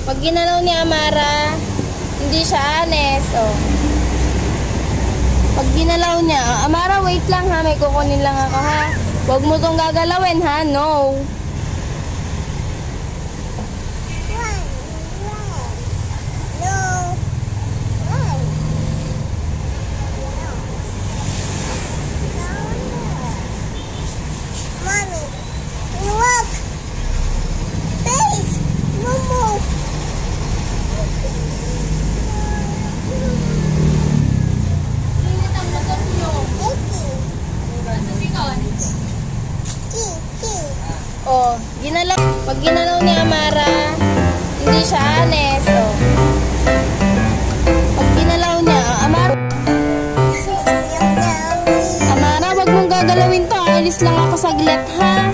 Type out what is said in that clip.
Pag ginalaw ni Amara, hindi siya honest. Oh. Pag ginalaw niya, Amara, wait lang ha. May kukunin lang ako ha. Huwag mo tong gagalawin ha. No. Oh, ginalaw. Pag ginalaw ni Amara, hindi siya honest. Oh. Pag ginalaw niya, Amara, wag mong gagalawin to. Alis lang ako saglit, ha?